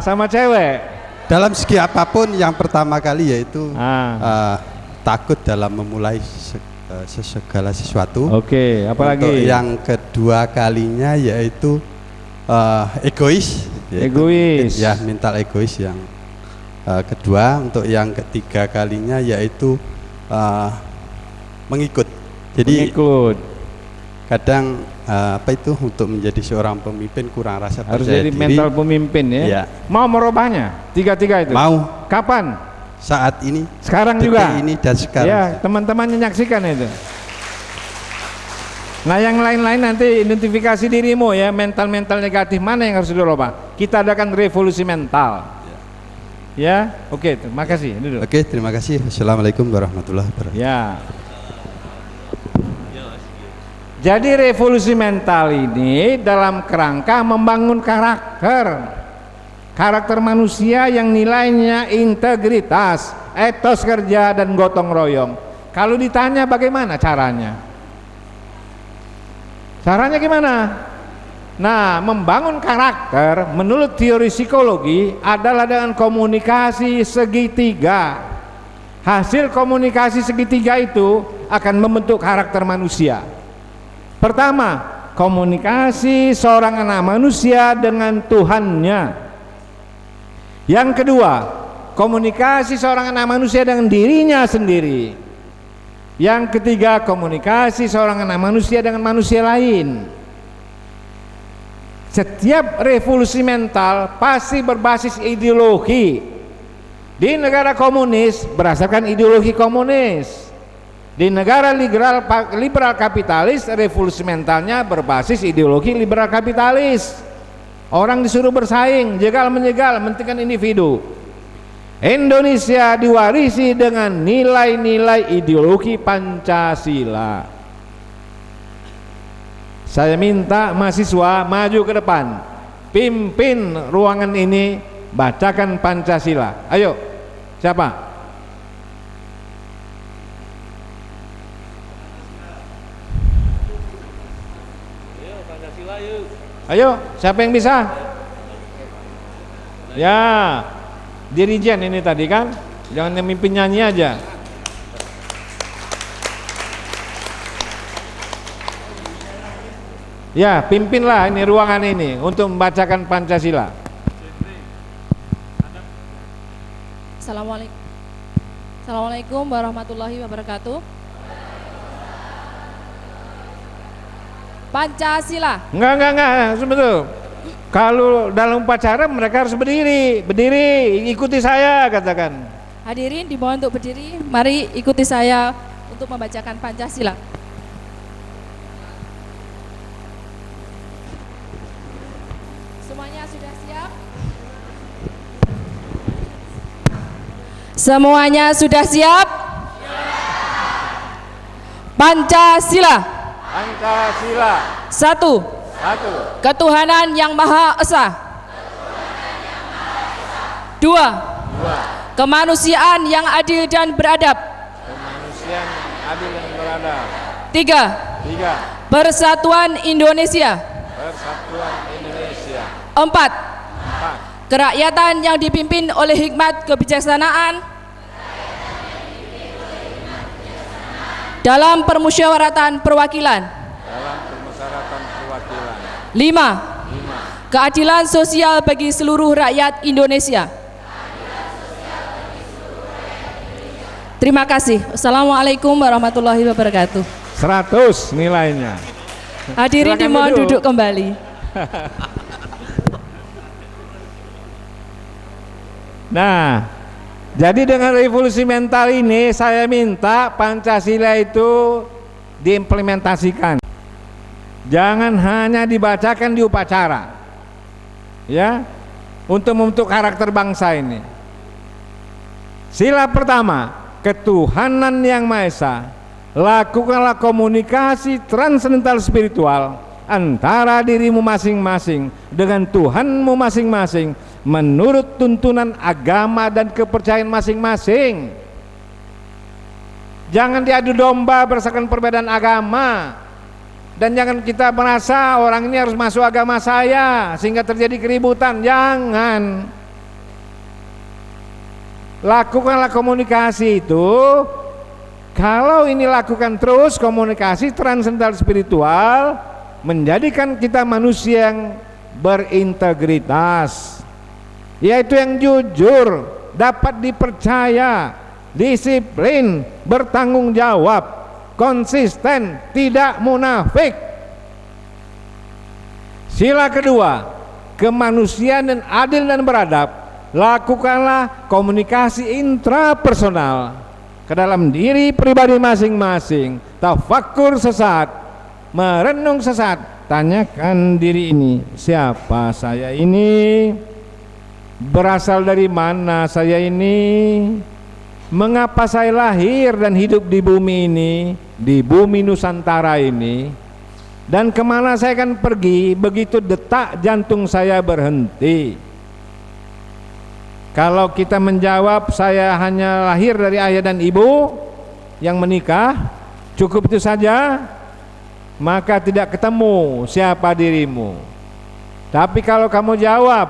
sama cewek? Dalam segi apapun, yang pertama kali yaitu takut dalam memulai segala sesuatu. Oke, apalagi? Untuk yang kedua kalinya yaitu egois. Egois. Ya, mental egois yang kedua. Untuk yang ketiga kalinya yaitu mengikut. Jadi kadang apa itu untuk menjadi seorang pemimpin kurang rasa percaya diri. Harus jadi mental pemimpin ya. Ya. Mau merubahnya? Tiga-tiga itu. Mau. Kapan? Saat ini. Sekarang juga. Ini dan sekarang. Ya, teman-teman menyaksikan itu. Nah, yang lain-lain nanti identifikasi dirimu ya, mental-mental negatif mana yang harus dirubah. Kita adakan revolusi mental. Ya, oke, terima kasih. Duduk. Oke, terima kasih. Assalamualaikum warahmatullahi wabarakatuh. Ya. Jadi revolusi mental ini dalam kerangka membangun karakter manusia yang nilainya integritas, etos kerja dan gotong royong. Kalau ditanya bagaimana caranya? Caranya gimana? Nah, membangun karakter menurut teori psikologi adalah dengan komunikasi segitiga. Hasil komunikasi segitiga itu akan membentuk karakter manusia. Pertama, komunikasi seorang anak manusia dengan Tuhannya. Yang kedua, komunikasi seorang anak manusia dengan dirinya sendiri. Yang ketiga, komunikasi seorang anak manusia dengan manusia lain. Setiap revolusi mental pasti berbasis ideologi. Di negara komunis berdasarkan ideologi komunis. Di negara liberal kapitalis, revolusi mentalnya berbasis ideologi liberal kapitalis. Orang disuruh bersaing, jegal menjegal, mentingkan individu. Indonesia diwarisi dengan nilai-nilai ideologi Pancasila. Saya minta mahasiswa maju ke depan, pimpin ruangan ini, bacakan Pancasila. Ayo, siapa? Ayo, siapa yang bisa? Ya, dirijen ini tadi kan, jangan memimpin nyanyi aja. Ya, pimpinlah ini ruangan ini untuk membacakan Pancasila. Assalamualaikum warahmatullahi wabarakatuh. Pancasila. Enggak, sebetul. Kalau dalam upacara mereka harus berdiri, ikuti saya, katakan. Hadirin dimohon untuk berdiri, mari ikuti saya untuk membacakan Pancasila. Semuanya sudah siap? Semuanya sudah siap? Pancasila. Pancasila. Satu. Ketuhanan yang Maha Esa. Dua. Kemanusiaan yang adil dan beradab. Tiga. Persatuan Indonesia. Empat. Kerakyatan yang dipimpin oleh hikmat kebijaksanaan dalam permusyawaratan perwakilan. Lima. Keadilan sosial bagi seluruh rakyat Indonesia. Terima kasih. Assalamualaikum warahmatullahi wabarakatuh. 100 nilainya. Hadirin dimohon duduk kembali. Nah, jadi dengan revolusi mental ini saya minta Pancasila itu diimplementasikan. Jangan hanya dibacakan di upacara. Ya, untuk membentuk karakter bangsa ini. Sila pertama, ketuhanan yang Maha Esa. Lakukanlah komunikasi transendental spiritual antara dirimu masing-masing dengan Tuhanmu masing-masing menurut tuntunan agama dan kepercayaan masing-masing. Jangan diadu domba berdasarkan perbedaan agama, dan jangan kita merasa orang ini harus masuk agama saya sehingga terjadi keributan. Jangan. Lakukanlah komunikasi itu. Kalau ini lakukan terus komunikasi transendental spiritual, menjadikan kita manusia yang berintegritas, yaitu yang jujur, dapat dipercaya, disiplin, bertanggung jawab, konsisten, tidak munafik. Sila kedua, kemanusiaan dan adil dan beradab. Lakukanlah komunikasi intrapersonal ke dalam diri pribadi masing-masing. Tafakkur sesat, merenung sesat, tanyakan diri ini, siapa saya ini? Berasal dari mana saya ini? Mengapa saya lahir dan hidup di bumi ini, di bumi Nusantara ini? Dan kemana saya akan pergi begitu detak jantung saya berhenti? Kalau kita menjawab saya hanya lahir dari ayah dan ibu yang menikah, cukup itu saja, maka tidak ketemu siapa dirimu. Tapi kalau kamu jawab,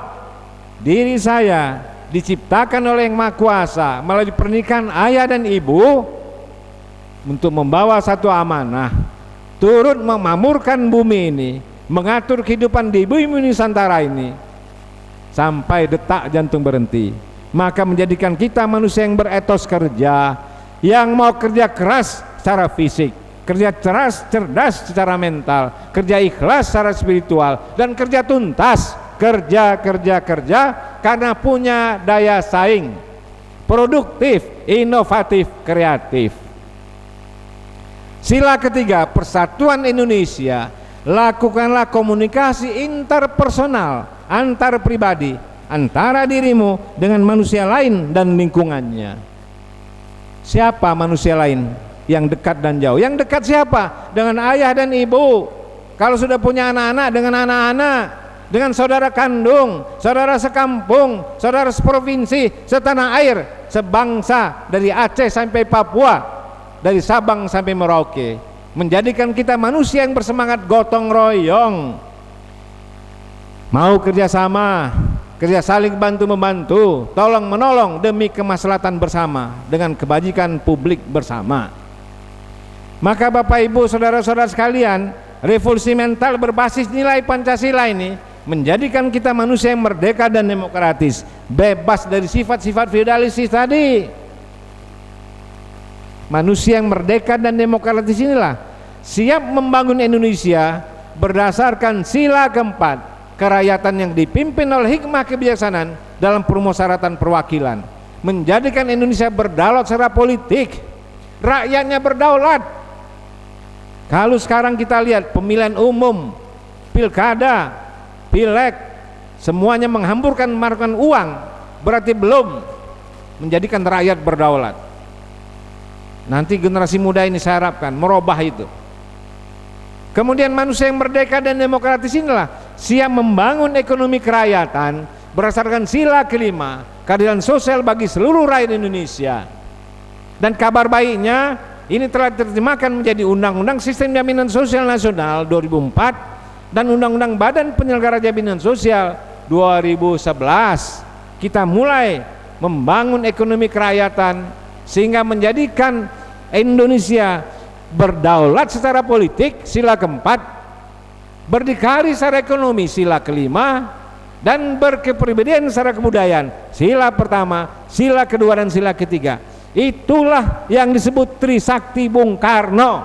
diri saya diciptakan oleh Yang Maha Kuasa melalui pernikahan ayah dan ibu untuk membawa satu amanah, turut memakmurkan bumi ini, mengatur kehidupan di bumi Nusantara ini sampai detak jantung berhenti, maka menjadikan kita manusia yang beretos kerja, yang mau kerja keras secara fisik, kerja keras cerdas secara mental, kerja ikhlas secara spiritual, dan kerja tuntas, kerja karena punya daya saing, produktif, inovatif, kreatif. Sila ketiga, persatuan Indonesia. Lakukanlah komunikasi interpersonal, antar pribadi, antara dirimu dengan manusia lain dan lingkungannya. Siapa manusia lain yang dekat dan jauh? Yang dekat siapa? Dengan ayah dan ibu. Kalau sudah punya anak-anak, dengan anak-anak, dengan saudara kandung, saudara sekampung, saudara seprovinsi, setanah air, sebangsa, dari Aceh sampai Papua, dari Sabang sampai Merauke. Menjadikan kita manusia yang bersemangat gotong royong, mau kerjasama, kerja saling bantu-membantu, tolong menolong demi kemaslahatan bersama dengan kebajikan publik bersama. Maka Bapak Ibu saudara-saudara sekalian, revolusi mental berbasis nilai Pancasila ini menjadikan kita manusia yang merdeka dan demokratis, bebas dari sifat-sifat feodalistis tadi. Manusia yang merdeka dan demokratis inilah siap membangun Indonesia berdasarkan sila keempat, kerakyatan yang dipimpin oleh hikmah kebijaksanaan dalam permusyawaratan perwakilan, menjadikan Indonesia berdaulat secara politik, rakyatnya berdaulat. Kalau sekarang kita lihat pemilihan umum, pilkada, pileg, semuanya menghamburkan uang, berarti belum menjadikan rakyat berdaulat. Nanti generasi muda ini saya harapkan merubah itu. Kemudian manusia yang merdeka dan demokratis inilah siap membangun ekonomi kerakyatan berdasarkan sila kelima, keadilan sosial bagi seluruh rakyat Indonesia. Dan kabar baiknya ini telah diterjemahkan menjadi Undang-Undang Sistem Jaminan Sosial Nasional 2004 dan Undang-Undang Badan Penyelenggara Jaminan Sosial 2011. Kita mulai membangun ekonomi kerakyatan sehingga menjadikan Indonesia berdaulat secara politik, sila keempat, berdikari secara ekonomi, sila kelima, dan berkepribadian secara kebudayaan, sila pertama, sila kedua, dan sila ketiga. Itulah yang disebut Trisakti Bung Karno.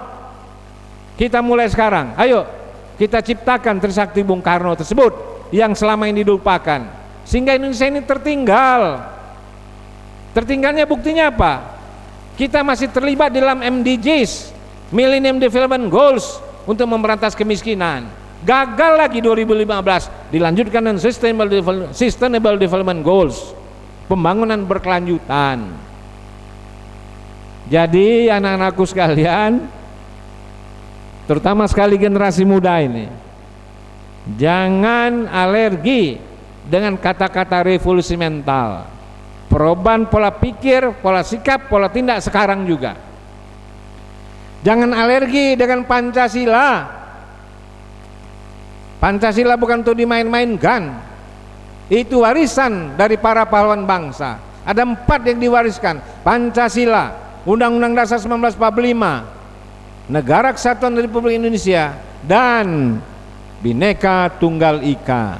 Kita mulai sekarang, ayo kita ciptakan Trisakti Bung Karno tersebut yang selama ini dilupakan, sehingga Indonesia ini tertinggal. Tertinggalnya buktinya apa? Kita masih terlibat dalam MDGs, Millennium Development Goals, untuk memberantas kemiskinan. Gagal lagi 2015, dilanjutkan dengan Sustainable Development Goals, pembangunan berkelanjutan. Jadi anak-anakku sekalian, terutama sekali generasi muda ini, jangan alergi dengan kata-kata revolusi mental. Perubahan pola pikir, pola sikap, pola tindak sekarang juga. Jangan alergi dengan Pancasila. Pancasila bukan untuk dimain-mainkan. Itu warisan dari para pahlawan bangsa. Ada 4 yang diwariskan: Pancasila, Undang-Undang Dasar 1945, Negara Kesatuan Republik Indonesia, dan Bhinneka Tunggal Ika.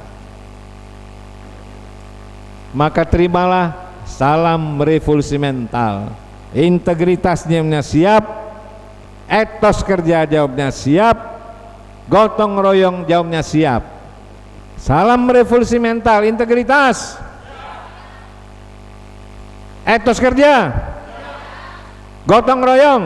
Maka terimalah salam revolusi mental. Integritasnya siap, etos kerja jawabnya siap, gotong royong jawabnya siap. Salam revolusi mental, integritas, etos kerja, gotong royong.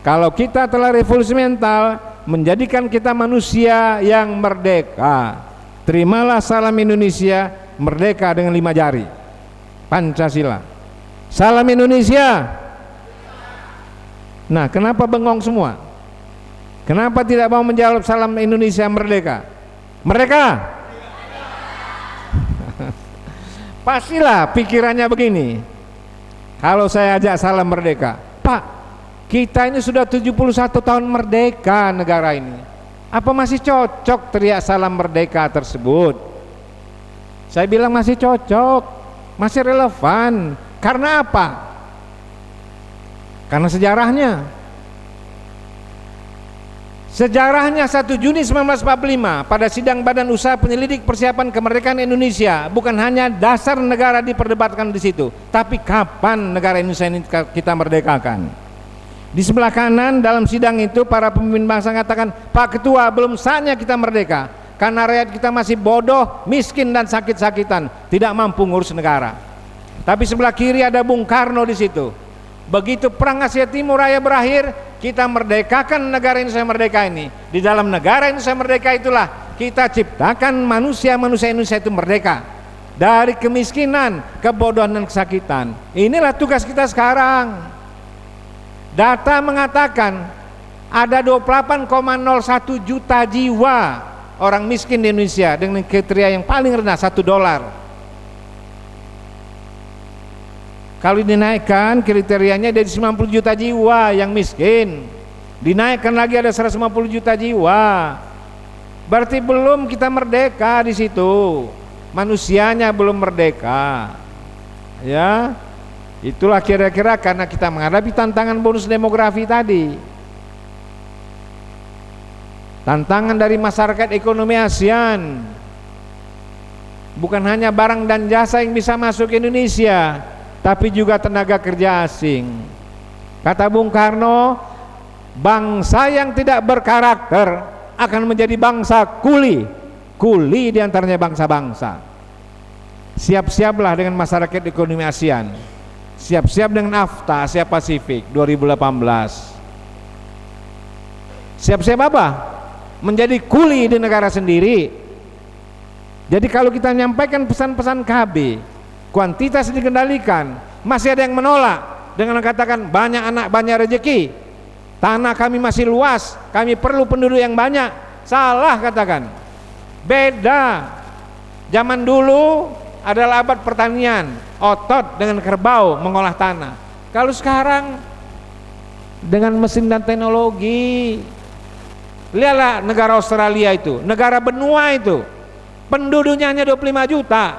Kalau kita telah revolusi mental, menjadikan kita manusia yang merdeka. Terimalah salam Indonesia merdeka dengan 5 jari. Pancasila. Salam Indonesia. Nah, kenapa bengong semua? Kenapa tidak mau menjawab salam Indonesia merdeka? Merdeka. Pastilah pikirannya begini. Kalau saya ajak salam merdeka, Pak, kita ini sudah 71 tahun merdeka negara ini. Apa masih cocok teriak salam merdeka tersebut? Saya bilang masih cocok, masih relevan. Karena apa? Karena sejarahnya 1 Juni 1945 pada sidang Badan Usaha Penyelidik Persiapan Kemerdekaan Indonesia, bukan hanya dasar negara diperdebatkan di situ, tapi kapan negara Indonesia ini kita merdekakan. Di sebelah kanan dalam sidang itu para pemimpin bangsa mengatakan, Pak Ketua, belum saatnya kita merdeka karena rakyat kita masih bodoh, miskin dan sakit-sakitan, tidak mampu ngurus negara. Tapi sebelah kiri ada Bung Karno di situ. Begitu Perang Asia Timur Raya berakhir, kita merdekakan negara Indonesia merdeka ini. Di dalam negara Indonesia merdeka itulah kita ciptakan manusia-manusia Indonesia itu merdeka dari kemiskinan, kebodohan dan kesakitan. Inilah tugas kita sekarang. Data mengatakan ada 28,01 juta jiwa orang miskin di Indonesia dengan kriteria yang paling rendah $1. Kalau dinaikkan kriterianya dari 90 juta jiwa yang miskin, dinaikkan lagi ada 150 juta jiwa. Berarti belum kita merdeka di situ. Manusianya belum merdeka. Ya. Itulah kira-kira karena kita menghadapi tantangan bonus demografi tadi. Tantangan dari masyarakat ekonomi ASEAN. Bukan hanya barang dan jasa yang bisa masuk ke Indonesia, tapi juga tenaga kerja asing. Kata Bung Karno, bangsa yang tidak berkarakter akan menjadi bangsa kuli. Kuli diantaranya bangsa-bangsa. Siap-siaplah dengan masyarakat ekonomi ASEAN. Siap-siap dengan AFTA Asia Pasifik 2018. Siap-siap apa? Menjadi kuli di negara sendiri. Jadi kalau kita menyampaikan pesan-pesan KB, kuantitas dikendalikan, masih ada yang menolak dengan mengatakan banyak anak banyak rezeki, tanah kami masih luas, kami perlu penduduk yang banyak. Salah katakan. Beda. Zaman dulu adalah abad pertanian, otot dengan kerbau mengolah tanah. Kalau sekarang dengan mesin dan teknologi. Lihatlah negara Australia itu, negara benua itu, penduduknya hanya 25 juta.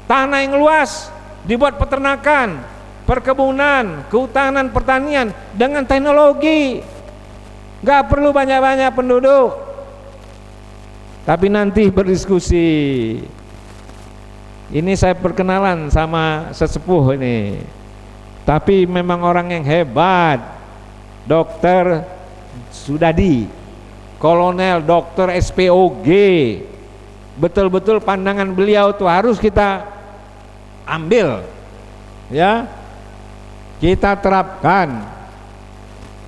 Tanah yang luas, dibuat peternakan, perkebunan, kehutanan, pertanian dengan teknologi. Gak perlu banyak-banyak penduduk. Tapi nanti berdiskusi. Ini saya perkenalan sama sesepuh ini. Tapi memang orang yang hebat. Dokter Sudadi, Kolonel Dokter SPOG. Betul-betul pandangan beliau itu harus kita ambil, ya, kita terapkan.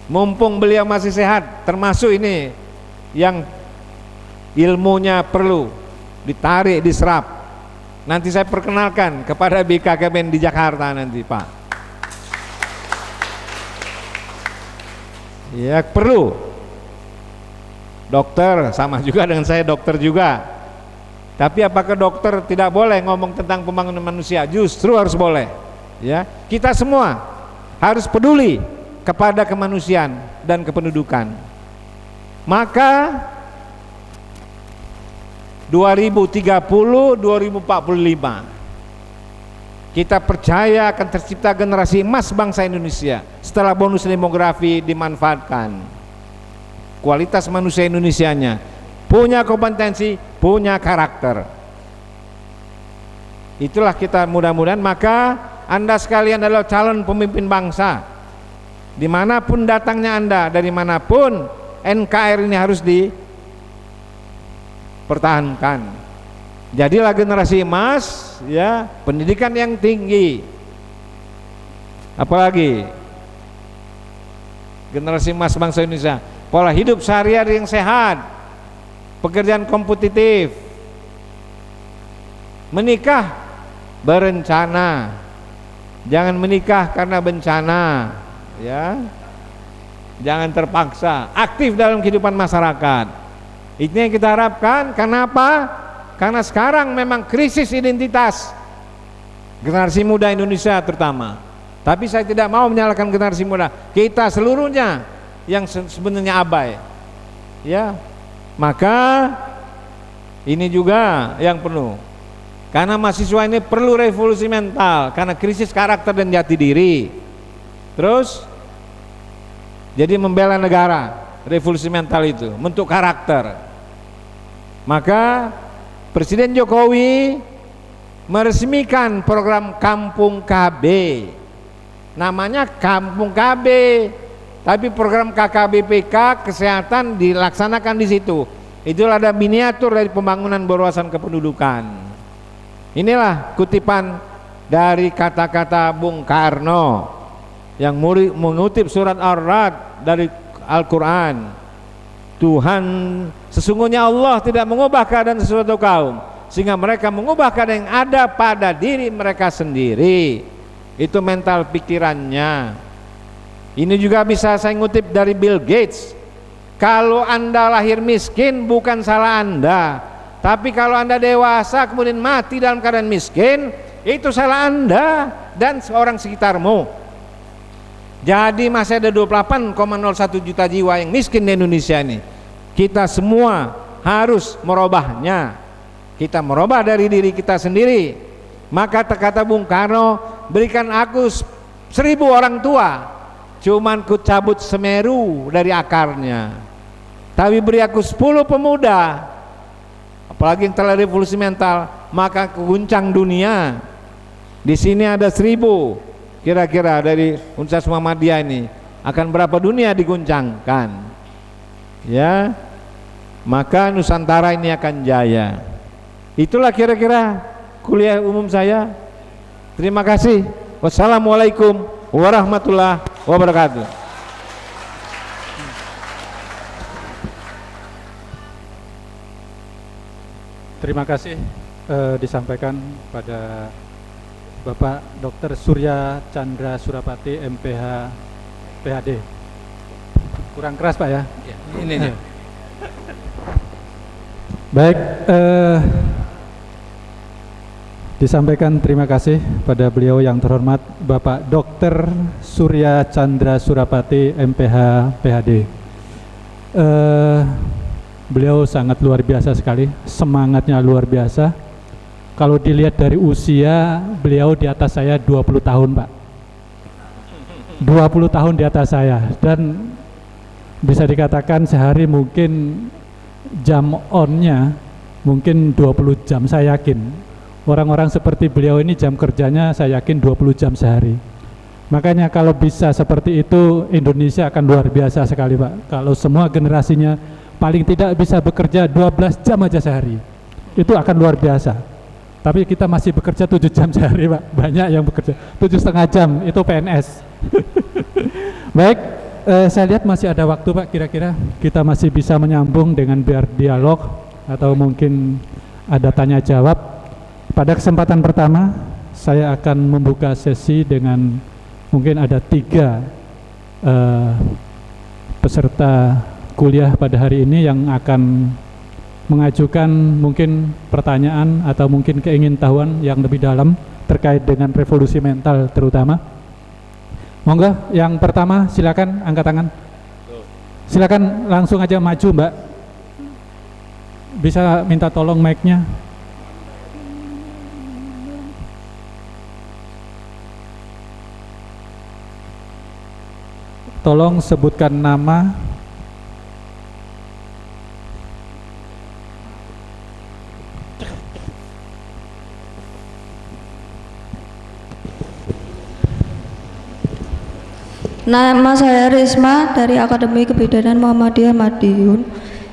Mumpung beliau masih sehat, termasuk ini yang ilmunya perlu ditarik, diserap. Nanti saya perkenalkan kepada BKKBN di Jakarta nanti, Pak. Ya perlu. Dokter sama juga dengan saya, dokter juga. Tapi apakah dokter tidak boleh ngomong tentang pembangunan manusia? Justru harus boleh. Ya, kita semua harus peduli kepada kemanusiaan dan kependudukan. Maka 2030, 2045 kita percaya akan tercipta generasi emas bangsa Indonesia setelah bonus demografi dimanfaatkan. Kualitas manusia Indonesianya punya kompetensi, punya karakter. Itulah kita mudah-mudahan. Maka Anda sekalian adalah calon pemimpin bangsa. Dimanapun datangnya Anda, dari manapun, NKRI ini harus dipertahankan. Jadilah generasi emas, ya, pendidikan yang tinggi. Apalagi generasi emas bangsa Indonesia, pola hidup sehari-hari yang sehat, pekerjaan kompetitif, menikah berencana, jangan menikah karena bencana, ya, jangan terpaksa, aktif dalam kehidupan masyarakat. Itu yang kita harapkan. Kenapa? Karena sekarang memang krisis identitas generasi muda Indonesia terutama. Tapi saya tidak mau menyalahkan generasi muda, kita seluruhnya yang sebenarnya abai, ya. Maka ini juga yang penuh, karena mahasiswa ini perlu revolusi mental karena krisis karakter dan jati diri. Terus jadi membela negara, revolusi mental itu bentuk karakter. Maka Presiden Jokowi meresmikan program Kampung KB, namanya Kampung KB, tapi program KKBPK kesehatan dilaksanakan di situ. Itulah ada miniatur dari pembangunan berwawasan kependudukan. Inilah kutipan dari kata-kata Bung Karno yang mengutip surat Ar-Ra'd dari Al-Quran. Tuhan, sesungguhnya Allah tidak mengubah keadaan sesuatu kaum sehingga mereka mengubah keadaan yang ada pada diri mereka sendiri. Itu mental pikirannya. Ini juga bisa saya ngutip dari Bill Gates. Kalau Anda lahir miskin bukan salah Anda, tapi kalau Anda dewasa kemudian mati dalam keadaan miskin, itu salah Anda dan orang sekitarmu. Jadi masih ada 28,01 juta jiwa yang miskin di Indonesia ini. Kita semua harus merubahnya. Kita merubah dari diri kita sendiri. Maka kata Bung Karno, berikan aku 1000 orang tua, cuman ku cabut Semeru dari akarnya. Tapi beri aku 10 pemuda, apalagi yang telah revolusi mental, maka guncang dunia. Di sini ada 1000 kira-kira dari Universitas Muhammadiyah ini, akan berapa dunia diguncangkan, ya. Maka Nusantara ini akan jaya. Itulah kira-kira kuliah umum saya. Terima kasih. Wassalamualaikum warahmatullahi wabarakatuh. Terima kasih disampaikan pada Bapak Dr. Surya Chandra Surapati, MPH PhD. Kurang keras Pak ya? Ya, ini. Baik, disampaikan terima kasih pada beliau yang terhormat Bapak Dr. Surya Chandra Surapati, MPH PhD. Beliau sangat luar biasa sekali, semangatnya luar biasa. Kalau dilihat dari usia, beliau di atas saya 20 tahun Pak, 20 tahun di atas saya. Dan bisa dikatakan sehari mungkin jam on-nya mungkin 20 jam, saya yakin. Orang-orang seperti beliau ini jam kerjanya saya yakin 20 jam sehari. Makanya kalau bisa seperti itu, Indonesia akan luar biasa sekali Pak. Kalau semua generasinya paling tidak bisa bekerja 12 jam aja sehari, itu akan luar biasa. Tapi kita masih bekerja 7 jam sehari Pak. Banyak yang bekerja 7,5 jam, itu PNS. Baik, saya lihat masih ada waktu Pak, kira-kira kita masih bisa menyambung dengan biar dialog atau mungkin ada tanya jawab. Pada kesempatan pertama saya akan membuka sesi dengan mungkin ada 3 peserta kuliah pada hari ini yang akan mengajukan mungkin pertanyaan atau mungkin keingintahuan yang lebih dalam terkait dengan revolusi mental terutama. Monggo, yang pertama silakan angkat tangan. Silakan langsung aja maju Mbak. Bisa minta tolong mic-nya. tolong sebutkan nama. Nama saya Risma dari Akademi Kebidanan Muhammadiyah Madiun.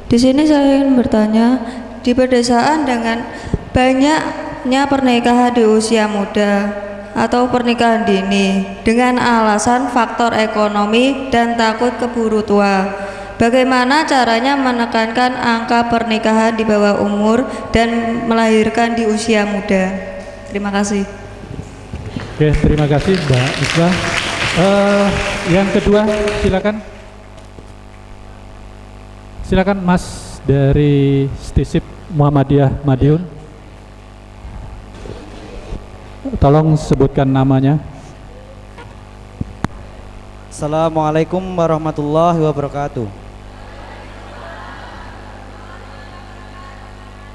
Di sini saya ingin bertanya, di pedesaan dengan banyaknya pernikahan di usia muda atau pernikahan dini dengan alasan faktor ekonomi dan takut keburu tua, bagaimana caranya menekankan angka pernikahan di bawah umur dan melahirkan di usia muda? Terima kasih. Oke, terima kasih Mbak Isma. Yang kedua, silakan Mas dari Stisip Muhammadiyah Madiun. Tolong sebutkan namanya. Assalamualaikum warahmatullahi wabarakatuh.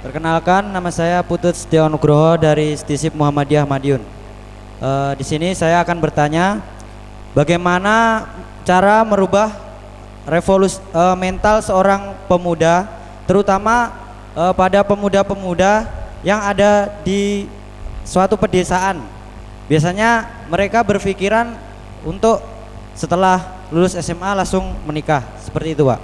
Perkenalkan, nama saya Putut Setia Nugroho dari Stisip Muhammadiyah Madiun. Di sini saya akan bertanya, bagaimana cara merubah revolusi mental seorang pemuda, terutama pada pemuda-pemuda yang ada di suatu pedesaan. Biasanya mereka berpikiran untuk setelah lulus SMA langsung menikah, seperti itu, Pak.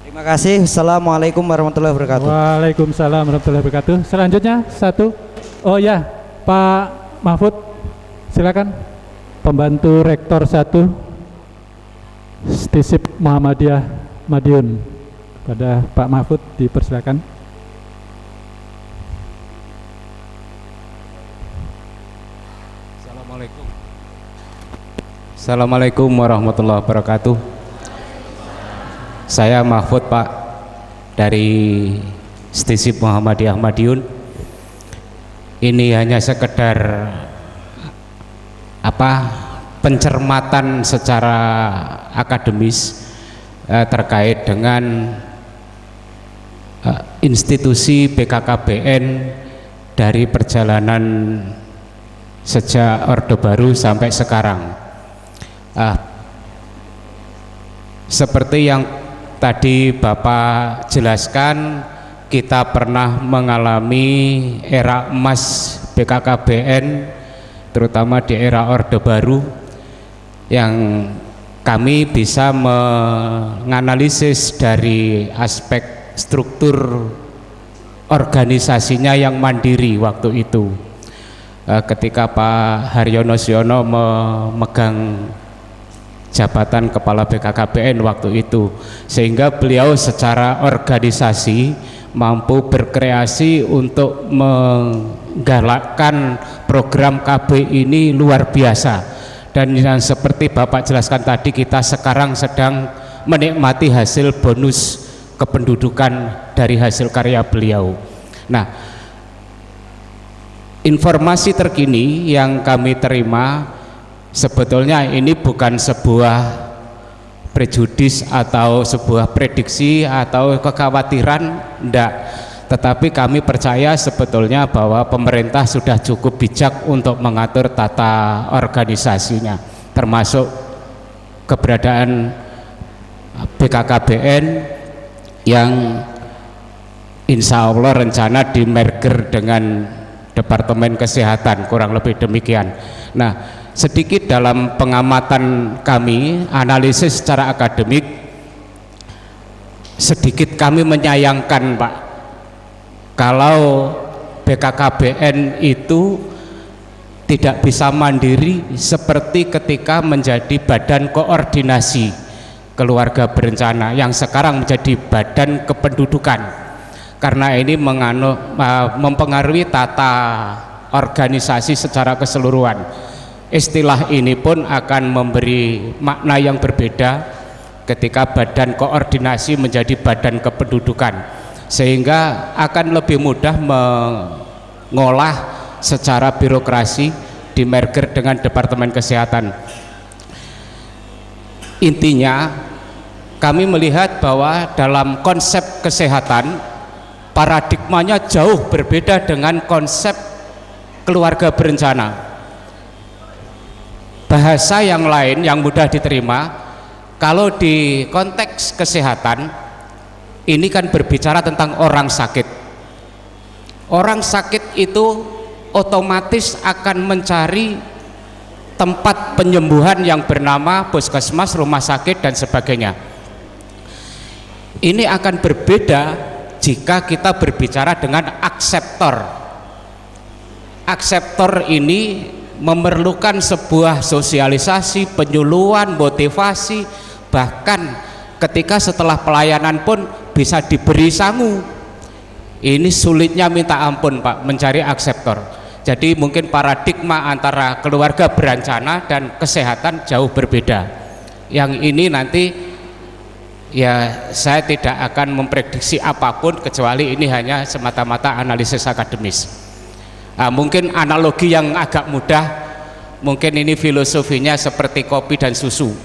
Terima kasih. Assalamualaikum warahmatullahi wabarakatuh. Waalaikumsalam warahmatullahi wabarakatuh. Selanjutnya satu. Oh ya, Pak Mahfud, silakan. Pembantu Rektor 1 Stisip Muhammadiyah Madiun. Pada Pak Mahfud dipersilakan. Assalamualaikum warahmatullahi wabarakatuh. Saya Mahfud, Pak, dari Stisip Muhammadiyah Madiun. Ini hanya sekedar pencermatan secara akademis terkait dengan institusi BKKBN dari perjalanan sejak Orde Baru sampai sekarang. Seperti yang tadi Bapak jelaskan, kita pernah mengalami era emas BKKBN, terutama di era Orde Baru, yang kami bisa menganalisis dari aspek struktur organisasinya yang mandiri waktu itu. Ketika Pak Haryono Siono memegang jabatan Kepala BKKBN waktu itu, sehingga beliau secara organisasi mampu berkreasi untuk menggalakkan program KB ini luar biasa. Dan yang seperti Bapak jelaskan tadi, kita sekarang sedang menikmati hasil bonus kependudukan dari hasil karya beliau. Nah, informasi terkini yang kami terima, sebetulnya ini bukan sebuah prejudis atau sebuah prediksi atau kekhawatiran, enggak. Tetapi kami percaya sebetulnya bahwa pemerintah sudah cukup bijak untuk mengatur tata organisasinya, termasuk keberadaan BKKBN yang insya Allah rencana di merger dengan Departemen Kesehatan, kurang lebih demikian. Nah, sedikit dalam pengamatan kami, analisis secara akademik, sedikit kami menyayangkan, Pak, kalau BKKBN itu tidak bisa mandiri seperti ketika menjadi badan koordinasi keluarga berencana yang sekarang menjadi badan kependudukan, karena ini mempengaruhi tata organisasi secara keseluruhan. Istilah ini pun akan memberi makna yang berbeda ketika badan koordinasi menjadi badan kependudukan, sehingga akan lebih mudah mengolah secara birokrasi di merger dengan Departemen Kesehatan. Intinya kami melihat bahwa dalam konsep kesehatan paradigmanya jauh berbeda dengan konsep keluarga berencana. Bahasa yang lain yang mudah diterima, Kalau di konteks kesehatan ini kan berbicara tentang orang sakit. Orang sakit itu otomatis akan mencari tempat penyembuhan yang bernama puskesmas, rumah sakit dan sebagainya. Ini akan berbeda jika kita berbicara dengan akseptor. Akseptor ini memerlukan sebuah sosialisasi, penyuluhan, motivasi, bahkan ketika setelah pelayanan pun bisa diberi sangu. Ini sulitnya minta ampun Pak, mencari akseptor. Jadi mungkin paradigma antara keluarga berencana dan kesehatan jauh berbeda. Yang ini nanti ya saya tidak akan memprediksi apapun kecuali ini hanya semata-mata analisis akademis. Mungkin analogi yang agak mudah, mungkin ini filosofinya seperti kopi dan susu.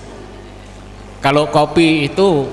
Kalau kopi itu